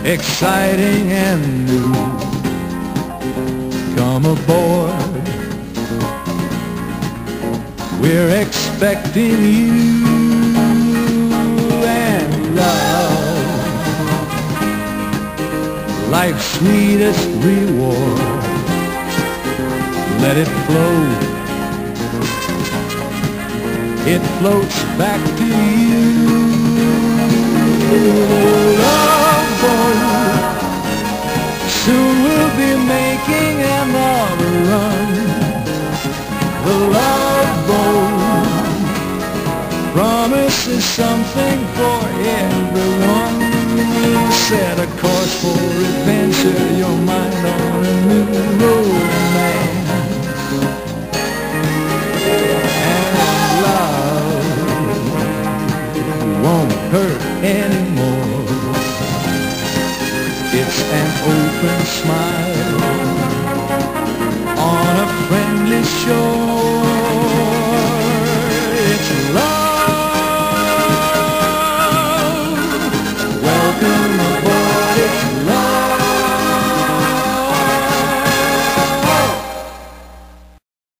exciting and new. Come aboard, we're expecting you, and love, life's sweetest reward. Let it flow, it floats back to you. Love boat, soon we'll be making another run. The love boat promises something for everyone. Set a course for adventure, your mind